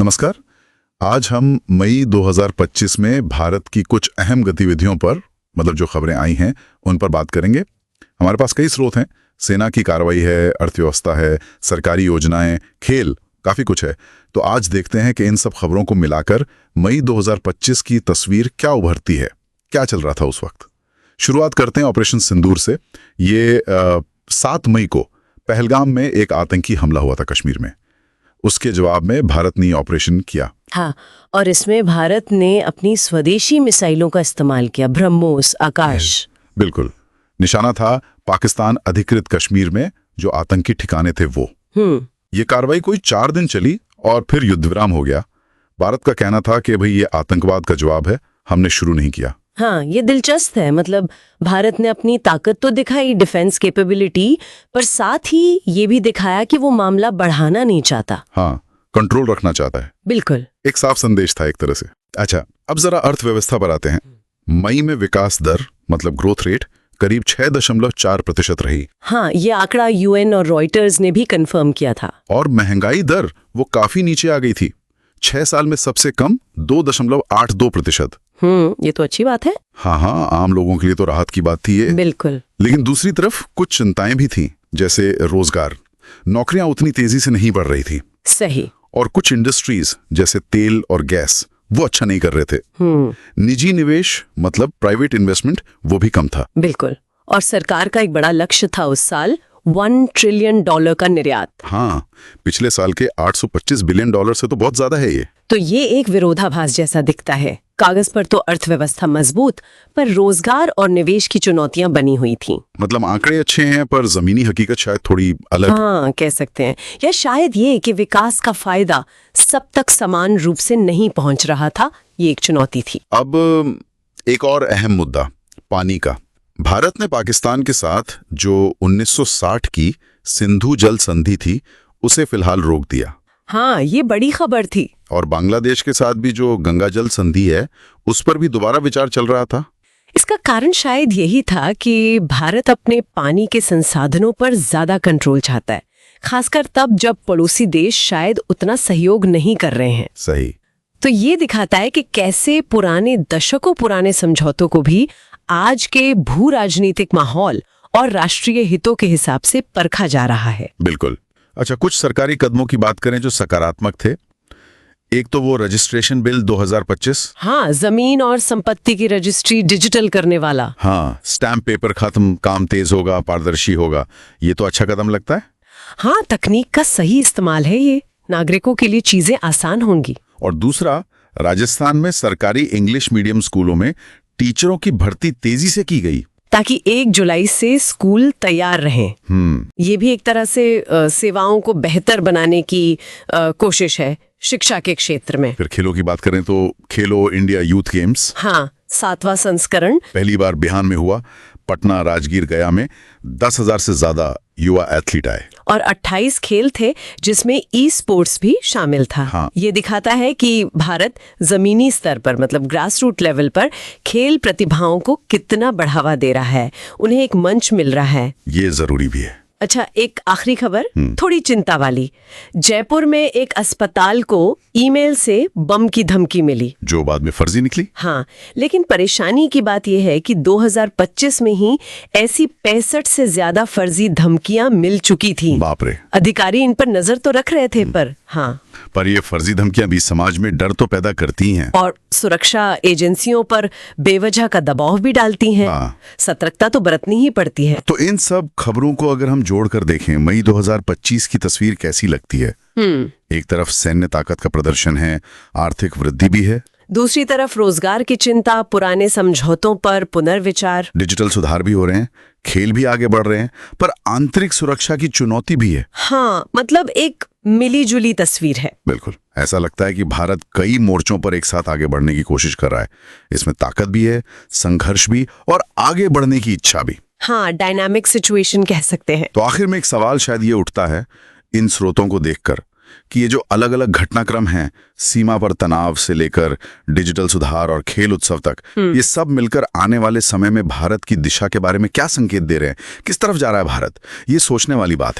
नमस्कार। आज हम मई 2025 में भारत की कुछ अहम गतिविधियों पर मतलब जो खबरें आई हैं उन पर बात करेंगे। हमारे पास कई स्रोत हैं, सेना की कार्रवाई है, अर्थव्यवस्था है, सरकारी योजनाएं, खेल, काफ़ी कुछ है। तो आज देखते हैं कि इन सब खबरों को मिलाकर मई 2025 की तस्वीर क्या उभरती है, क्या चल रहा था उस वक्त। शुरुआत करते हैं ऑपरेशन सिंदूर से। ये 7 मई को पहलगाम में एक आतंकी हमला हुआ था कश्मीर में। उसके जवाब में भारत ने ऑपरेशन किया। हाँ, और इसमें भारत ने अपनी स्वदेशी मिसाइलों का इस्तेमाल किया, ब्रह्मोस, आकाश। बिल्कुल, निशाना था पाकिस्तान अधिकृत कश्मीर में जो आतंकी ठिकाने थे वो। ये कार्रवाई कोई 4 दिन चली और फिर युद्धविराम हो गया। भारत का कहना था कि भाई ये आतंकवाद का जवाब है, हमने शुरू नहीं किया। हाँ, ये दिलचस्प है। मतलब भारत ने अपनी ताकत तो दिखाई, डिफेंस कैपेबिलिटी, पर साथ ही ये भी दिखाया कि वो मामला बढ़ाना नहीं चाहता। हाँ, कंट्रोल रखना चाहता है। बिल्कुल, एक साफ संदेश था एक तरह से। अच्छा, अब जरा अर्थव्यवस्था पर आते हैं। मई में विकास दर मतलब ग्रोथ रेट करीब 6.4% रही। हाँ, ये आंकड़ा यूएन और रॉयटर्स ने भी कंफर्म किया था। और महंगाई दर वो काफी नीचे आ गई थी, 6 साल में सबसे कम 2.82%। ये तो अच्छी बात है। हाँ, आम लोगों के लिए तो राहत की बात थी ये। बिल्कुल। लेकिन दूसरी तरफ कुछ चिंताएं भी थीं, जैसे रोजगार, नौकरियां उतनी तेजी से नहीं बढ़ रही थी। सही। और कुछ इंडस्ट्रीज जैसे तेल और गैस वो अच्छा नहीं कर रहे थे। निजी निवेश मतलब प्राइवेट इन्वेस्टमेंट वो भी कम था। बिल्कुल। और सरकार का एक बड़ा लक्ष्य था उस साल $1 ट्रिलियन का निर्यात। हाँ, पिछले साल के $825 बिलियन से तो बहुत ज्यादा है ये। तो ये एक विरोधाभास जैसा दिखता है। कागज पर तो अर्थव्यवस्था मजबूत, पर रोजगार और निवेश की चुनौतियां बनी हुई थीं। मतलब आंकड़े अच्छे हैं पर जमीनी हकीकत शायद थोड़ी अलग। हाँ, कह सकते हैं। या शायद ये कि विकास का फायदा सब तक समान रूप से नहीं पहुंच रहा था, ये एक चुनौती थी। अब एक और अहम मुद्दा, पानी का। भारत ने पाकिस्तान के साथ जो 1960 की सिंधु जल संधि थी उसे फिलहाल रोक दिया। हाँ, ये बड़ी खबर थी। और बांग्लादेश के साथ भी जो गंगा जल संधि है उस पर भी दोबारा विचार चल रहा था। इसका कारण शायद यही था कि भारत अपने पानी के संसाधनों पर ज्यादा कंट्रोल चाहता है, खासकर तब जब पड़ोसी देश शायद उतना सहयोग नहीं कर रहे हैं। सही। तो ये दिखाता है कि कैसे पुराने दशकों पुराने समझौतों को भी आज के भू राजनीतिक माहौल और राष्ट्रीय हितों के हिसाब से परखा जा रहा है। बिल्कुल। अच्छा, कुछ सरकारी कदमों की बात करें जो सकारात्मक थे। एक तो वो रजिस्ट्रेशन बिल 2025। हाँ, जमीन और संपत्ति की रजिस्ट्री डिजिटल करने वाला। हाँ, स्टैम्प पेपर खत्म, काम तेज होगा, पारदर्शी होगा। ये तो अच्छा कदम लगता है। हाँ, तकनीक का सही इस्तेमाल है ये। नागरिकों के लिए चीजें आसान होंगी। और दूसरा, राजस्थान में सरकारी इंग्लिश मीडियम स्कूलों में टीचरों की भर्ती तेजी से की गई ताकि 1 जुलाई से स्कूल तैयार रहें। ये भी एक तरह से सेवाओं को बेहतर बनाने की कोशिश है शिक्षा के क्षेत्र में। फिर खेलों की बात करें तो खेलो इंडिया यूथ गेम्स। हाँ, 7वां संस्करण पहली बार बिहार में हुआ। पटना, राजगीर, गया में 10,000 से ज्यादा युवा एथलीट आए और 28 खेल थे जिसमें ई स्पोर्ट्स भी शामिल था। हाँ। ये दिखाता है कि भारत जमीनी स्तर पर मतलब ग्रास रूट लेवल पर खेल प्रतिभाओं को कितना बढ़ावा दे रहा है, उन्हें एक मंच मिल रहा है। ये जरूरी भी है। अच्छा, एक आखिरी खबर थोड़ी चिंता वाली। जयपुर में एक अस्पताल को ईमेल से बम की धमकी मिली जो बाद में फर्जी निकली। हाँ, लेकिन परेशानी की बात यह है कि 2025 में ही ऐसी 65 से ज्यादा फर्जी धमकियां मिल चुकी थी। बाप रे। अधिकारी इन पर नजर तो रख रहे थे, पर ये फर्जी धमकियां भी समाज में डर तो पैदा करती हैं और सुरक्षा एजेंसियों पर बेवजह का दबाव भी डालती हैं। सतर्कता तो बरतनी ही पड़ती है। तो इन सब खबरों को अगर हम जोड़कर देखें, मई 2025 की तस्वीर कैसी लगती है? एक तरफ सैन्य ताकत का प्रदर्शन है, आर्थिक वृद्धि भी है, दूसरी तरफ रोजगार की चिंता, पुराने समझौतों पर पुनर्विचार, डिजिटल सुधार भी हो रहे हैं, खेल भी आगे बढ़ रहे हैं, पर आंतरिक सुरक्षा की चुनौती भी है। हाँ, मतलब एक मिली-जुली तस्वीर है। बिल्कुल। ऐसा लगता है कि भारत कई मोर्चों पर एक साथ आगे बढ़ने की कोशिश कर रहा है। इसमें ताकत भी है, संघर्ष भी और आगे बढ़ने की इच्छा भी। हाँ, डायनामिक सिचुएशन कह सकते हैं। तो आखिर में एक सवाल शायद ये उठता है इन स्रोतों को देखकर कि ये जो अलग अलग घटनाक्रम हैं, सीमा पर तनाव से लेकर डिजिटल सुधार और खेल उत्सव तक, ये सब मिलकर आने वाले समय में भारत की दिशा के बारे में क्या संकेत दे रहे हैं? किस तरफ जा रहा है भारत? ये सोचने वाली बात है।